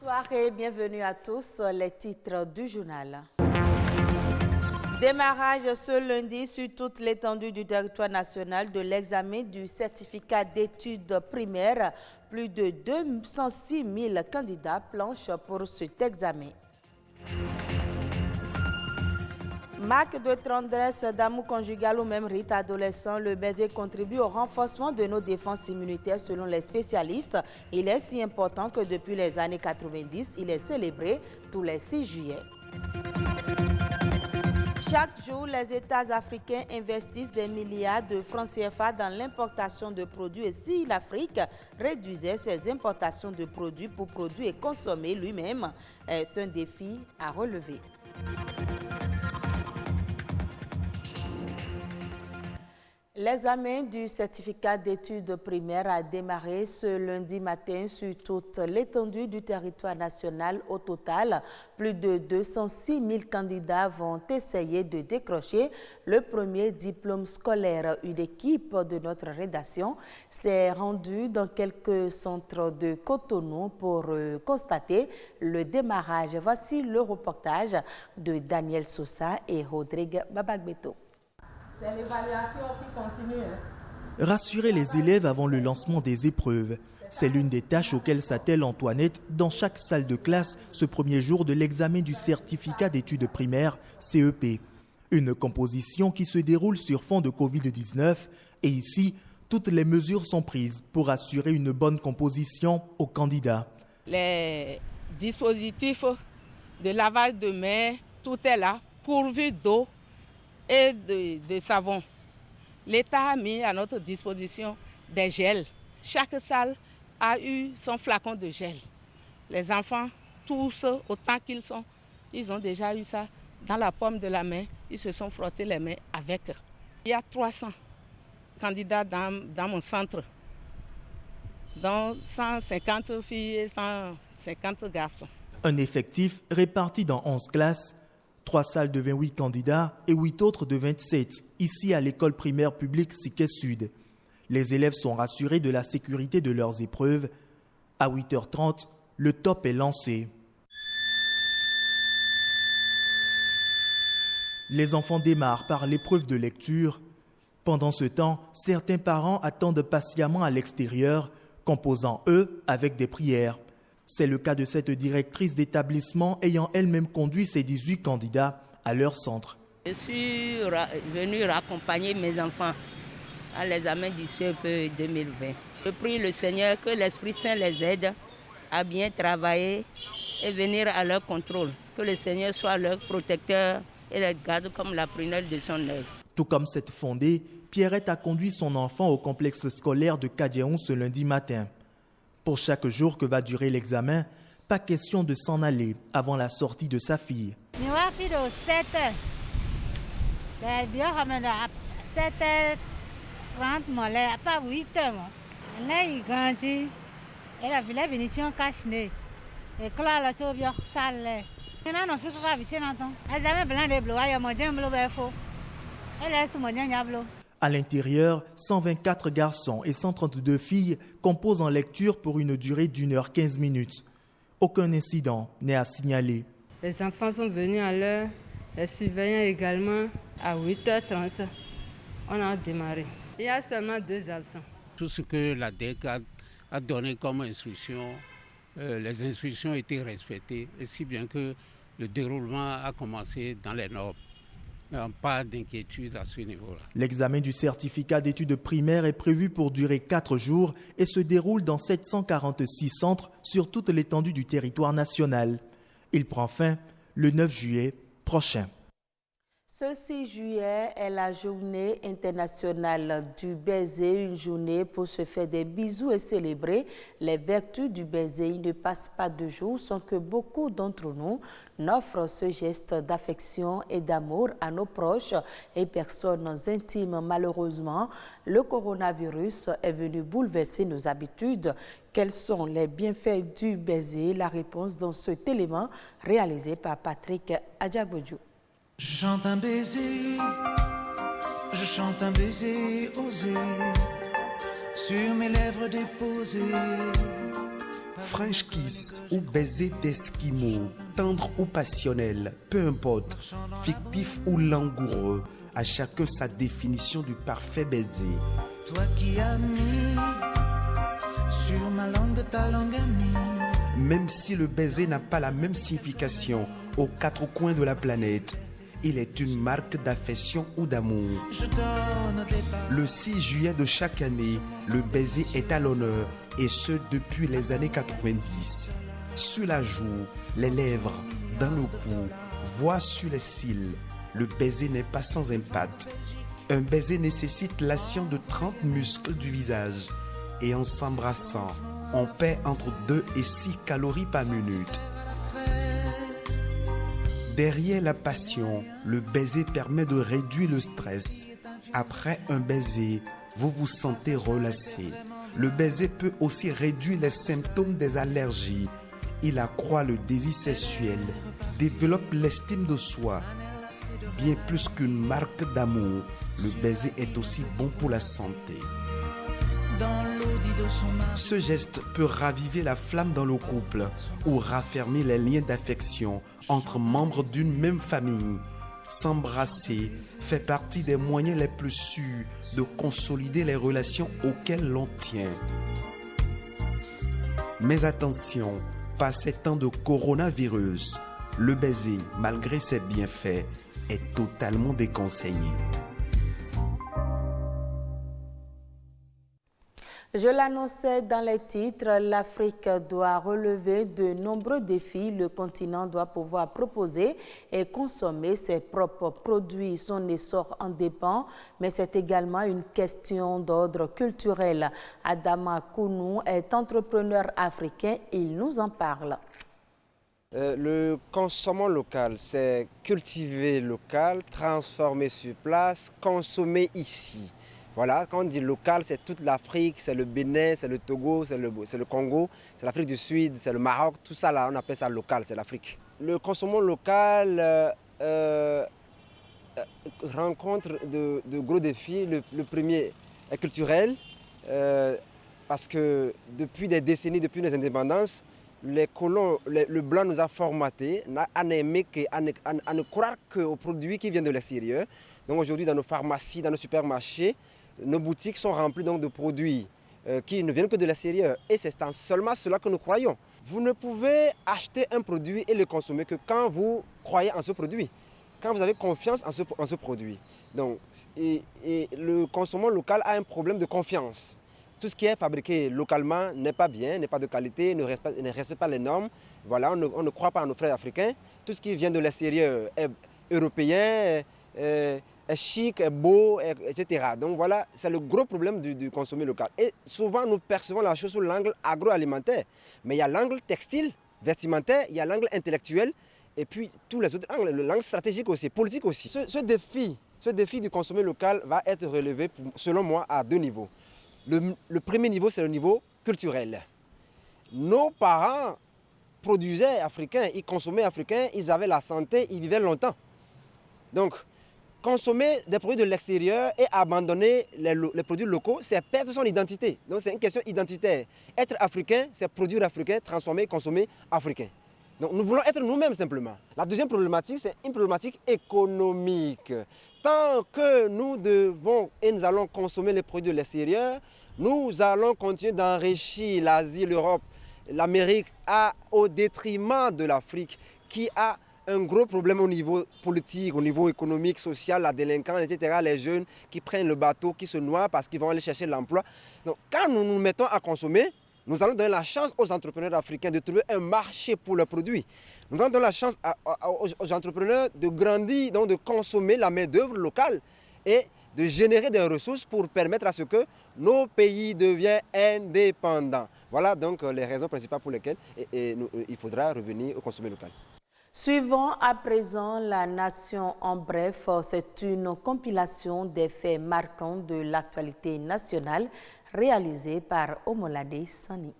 Bonsoir et bienvenue à tous. Les titres du journal. Démarrage ce lundi sur toute l'étendue du territoire national de l'examen du certificat d'études primaires. Plus de 206 000 candidats planchent pour cet examen. Marque de tendresse, d'amour conjugal ou même rite adolescent, le baiser contribue au renforcement de nos défenses immunitaires selon les spécialistes. Il est si important que depuis les années 90, il est célébré tous les 6 juillet. Chaque jour, les États africains investissent des milliards de francs CFA dans l'importation de produits et si l'Afrique réduisait ses importations de produits pour produire et consommer lui-même, est un défi à relever. L'examen du certificat d'études primaires a démarré ce lundi matin sur toute l'étendue du territoire national. Au total, plus de 206 000 candidats vont essayer de décrocher le premier diplôme scolaire. Une équipe de notre rédaction s'est rendue dans quelques centres de Cotonou pour constater le démarrage. Voici le reportage de Daniel Sosa et Rodrigue Babagbeto. C'est l'évaluation qui continue. Rassurer les élèves avant le lancement des épreuves. C'est l'une des tâches auxquelles s'attelle Antoinette dans chaque salle de classe ce premier jour de l'examen du certificat d'études primaires CEP. Une composition qui se déroule sur fond de Covid-19 et ici, toutes les mesures sont prises pour assurer une bonne composition aux candidats. Les dispositifs de lavage de mains, tout est là, pourvu d'eau et de savon. L'État a mis à notre disposition des gels. Chaque salle a eu son flacon de gel. Les enfants, tous autant qu'ils sont, ils ont déjà eu ça dans la paume de la main. Ils se sont frottés les mains avec. Il y a 300 candidats dans mon centre, dont 150 filles et 150 garçons. Un effectif réparti dans 11 classes, 3 salles de 28 candidats et 8 autres de 27, ici à l'école primaire publique Siké Sud. Les élèves sont rassurés de la sécurité de leurs épreuves. À 8h30, le top est lancé. Les enfants démarrent par l'épreuve de lecture. Pendant ce temps, certains parents attendent patiemment à l'extérieur, composant eux avec des prières. C'est le cas de cette directrice d'établissement ayant elle-même conduit ses 18 candidats à leur centre. Je suis venue raccompagner mes enfants à l'examen du CEP 2020. Je prie le Seigneur que l'Esprit Saint les aide à bien travailler et venir à leur contrôle. Que le Seigneur soit leur protecteur et les garde comme la prunelle de son œil. Tout comme cette fondée, Pierrette a conduit son enfant au complexe scolaire de Kadjeon ce lundi matin. Pour chaque jour que va durer l'examen, pas question de s'en aller avant la sortie de sa fille. Ma fille de 7 heures. 7h30, pas 8 heures. Là, il grandit. Elle a vu la bénédiction cachée. Et là, la chose bien sale. Elle a fait quoi avec elle? Elle a blanc de bleu. Elle a mangé bleu. Elle a mangé bleu. À l'intérieur, 124 garçons et 132 filles composent en lecture pour une durée d'1h15. Aucun incident n'est à signaler. Les enfants sont venus à l'heure, les surveillants également à 8h30. On a démarré. Il y a seulement 2 absents. Tout ce que la DEC a donné comme instruction, les instructions ont été respectées, et si bien que le déroulement a commencé dans les normes. Pas d'inquiétude à ce niveau-là. L'examen du certificat d'études primaires est prévu pour durer 4 jours et se déroule dans 746 centres sur toute l'étendue du territoire national. Il prend fin le 9 juillet prochain. Ce 6 juillet est la journée internationale du baiser, une journée pour se faire des bisous et célébrer les vertus du baiser. Il ne passe pas 2 jours sans que beaucoup d'entre nous n'offrent ce geste d'affection et d'amour à nos proches et personnes intimes. Malheureusement, le coronavirus est venu bouleverser nos habitudes. Quels sont les bienfaits du baiser? La réponse dans cet élément réalisé par Patrick Adjagbodjou. Je chante un baiser osé, sur mes lèvres déposées French kiss ou baiser d'esquimau, tendre ou passionnel, peu importe, fictif ou langoureux, à chacun sa définition du parfait baiser. Toi qui as mis sur ma langue ta langue amie. Même si le baiser n'a pas la même signification aux quatre coins de la planète, il est une marque d'affection ou d'amour. Le 6 juillet de chaque année, le baiser est à l'honneur, et ce depuis les années 90. Sur la joue, les lèvres, dans le cou, voire sur les cils, le baiser n'est pas sans impact. Un baiser nécessite l'action de 30 muscles du visage, et en s'embrassant, on perd entre 2 et 6 calories par minute. Derrière la passion, le baiser permet de réduire le stress. Après un baiser, vous vous sentez relâché. Le baiser peut aussi réduire les symptômes des allergies. Il accroît le désir sexuel, développe l'estime de soi. Bien plus qu'une marque d'amour, le baiser est aussi bon pour la santé. Ce geste peut raviver la flamme dans le couple ou raffermir les liens d'affection entre membres d'une même famille. S'embrasser fait partie des moyens les plus sûrs de consolider les relations auxquelles l'on tient. Mais attention, par ces temps de coronavirus, le baiser, malgré ses bienfaits, est totalement déconseillé. Je l'annonçais dans les titres, l'Afrique doit relever de nombreux défis. Le continent doit pouvoir proposer et consommer ses propres produits. Son essor en dépend, mais c'est également une question d'ordre culturel. Adama Kounou est entrepreneur africain, il nous en parle. Le consommant local, c'est cultiver local, transformer sur place, consommer ici. Voilà, quand on dit local, c'est toute l'Afrique, c'est le Bénin, c'est le Togo, c'est le Congo, c'est l'Afrique du Sud, c'est le Maroc, tout ça là, on appelle ça local, c'est l'Afrique. Le consommant local rencontre de gros défis. Le premier est culturel, parce que depuis des décennies, depuis nos indépendances, les colons, le blanc nous a formatés à ne croire qu'aux produits qui viennent de l'extérieur. Donc aujourd'hui, dans nos pharmacies, dans nos supermarchés, nos boutiques sont remplies donc de produits qui ne viennent que de l'extérieur. Et c'est seulement cela que nous croyons. Vous ne pouvez acheter un produit et le consommer que quand vous croyez en ce produit, quand vous avez confiance en ce produit. Donc, et le consommant local a un problème de confiance. Tout ce qui est fabriqué localement n'est pas bien, n'est pas de qualité, ne respecte pas les normes. Voilà, on ne croit pas à nos frères africains. Tout ce qui vient de l'extérieur est européen, est chic, est beau, etc. Donc voilà, c'est le gros problème du consommer local. Et souvent, nous percevons la chose sous l'angle agroalimentaire. Mais il y a l'angle textile, vestimentaire, il y a l'angle intellectuel, et puis tous les autres angles, l'angle stratégique aussi, politique aussi. Ce défi du consommer local va être relevé, selon moi, à 2 niveaux. Le premier niveau, c'est le niveau culturel. Nos parents produisaient africains, ils consommaient africains, ils avaient la santé, ils vivaient longtemps. Donc, consommer des produits de l'extérieur et abandonner les produits locaux, c'est perdre son identité. Donc c'est une question identitaire. Être africain, c'est produire africain, transformer, consommer africain. Donc nous voulons être nous-mêmes simplement. La deuxième problématique, c'est une problématique économique. Tant que nous devons et nous allons consommer les produits de l'extérieur, nous allons continuer d'enrichir l'Asie, l'Europe, l'Amérique au détriment de l'Afrique qui a un gros problème au niveau politique, au niveau économique, social, la délinquance, etc. Les jeunes qui prennent le bateau, qui se noient parce qu'ils vont aller chercher l'emploi. Donc quand nous nous mettons à consommer, nous allons donner la chance aux entrepreneurs africains de trouver un marché pour leurs produits. Nous allons donner la chance aux entrepreneurs de grandir, donc de consommer la main-d'œuvre locale et de générer des ressources pour permettre à ce que nos pays deviennent indépendants. Voilà donc les raisons principales pour lesquelles il faudra revenir au consommer local. Suivons à présent la Nation en bref. C'est une compilation des faits marquants de l'actualité nationale réalisée par Omolade Sani.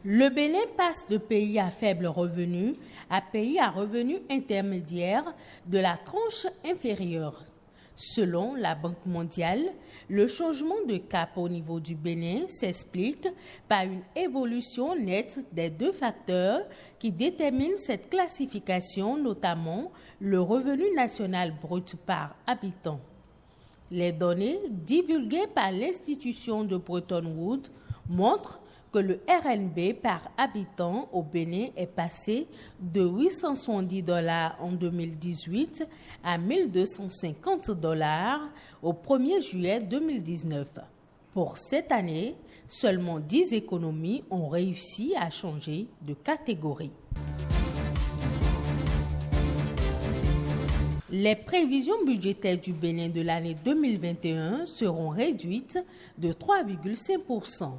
Le Bénin passe de pays à faible revenu à pays à revenu intermédiaire de la tranche inférieure. Selon la Banque mondiale, le changement de cap au niveau du Bénin s'explique par une évolution nette des deux facteurs qui déterminent cette classification, notamment le revenu national brut par habitant. Les données divulguées par l'institution de Bretton Woods montrent que le RNB par habitant au Bénin est passé de 870 $ en 2018 à 1250 $ au 1er juillet 2019. Pour cette année, seulement 10 économies ont réussi à changer de catégorie. Les prévisions budgétaires du Bénin de l'année 2021 seront réduites de 3,5%.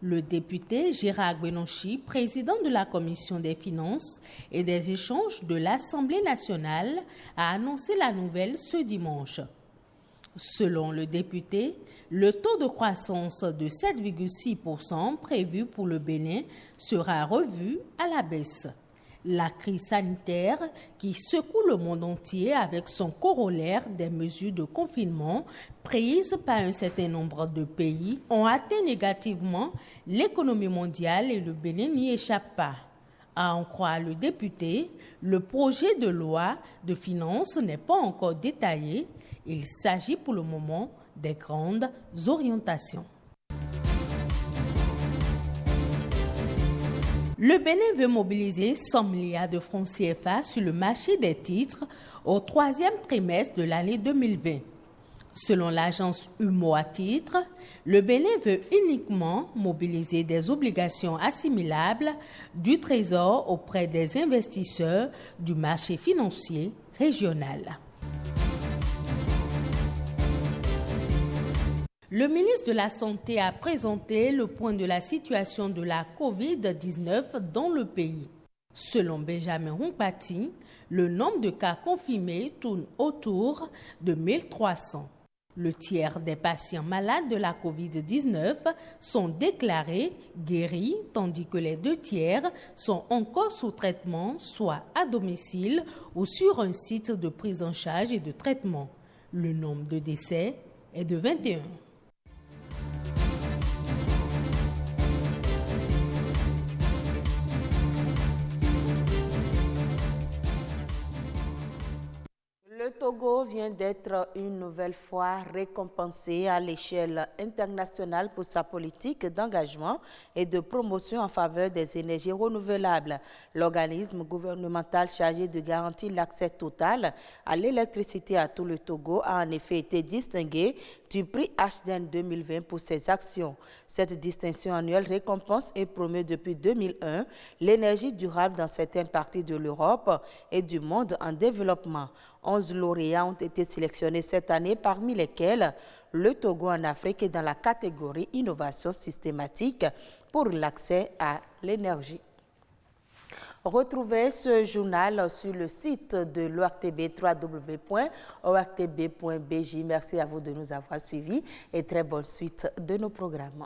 Le député Gérard Benonchi, président de la Commission des finances et des échanges de l'Assemblée nationale, a annoncé la nouvelle ce dimanche. Selon le député, le taux de croissance de 7,6% prévu pour le Bénin sera revu à la baisse. La crise sanitaire qui secoue le monde entier avec son corollaire des mesures de confinement prises par un certain nombre de pays ont atteint négativement l'économie mondiale et le Bénin n'y échappe pas. À en croire le député, le projet de loi de finances n'est pas encore détaillé. Il s'agit pour le moment des grandes orientations. Le Bénin veut mobiliser 100 milliards de francs CFA sur le marché des titres au troisième trimestre de l'année 2020. Selon l'agence UMO à titre, le Bénin veut uniquement mobiliser des obligations assimilables du Trésor auprès des investisseurs du marché financier régional. Le ministre de la Santé a présenté le point de la situation de la COVID-19 dans le pays. Selon Benjamin Humpati, le nombre de cas confirmés tourne autour de 1300. Le tiers des patients malades de la COVID-19 sont déclarés guéris, tandis que les 2 tiers sont encore sous traitement, soit à domicile ou sur un site de prise en charge et de traitement. Le nombre de décès est de 21. Le Togo vient d'être une nouvelle fois récompensé à l'échelle internationale pour sa politique d'engagement et de promotion en faveur des énergies renouvelables. L'organisme gouvernemental chargé de garantir l'accès total à l'électricité à tout le Togo a en effet été distingué du prix HDN 2020 pour ses actions. Cette distinction annuelle récompense et promeut depuis 2001 l'énergie durable dans certaines parties de l'Europe et du monde en développement. 11 lauréats ont été sélectionnés cette année, parmi lesquels le Togo en Afrique est dans la catégorie innovation systématique pour l'accès à l'énergie. Retrouvez ce journal sur le site de l'ORTB, www.ortb.bj. Merci à vous de nous avoir suivis et très bonne suite de nos programmes.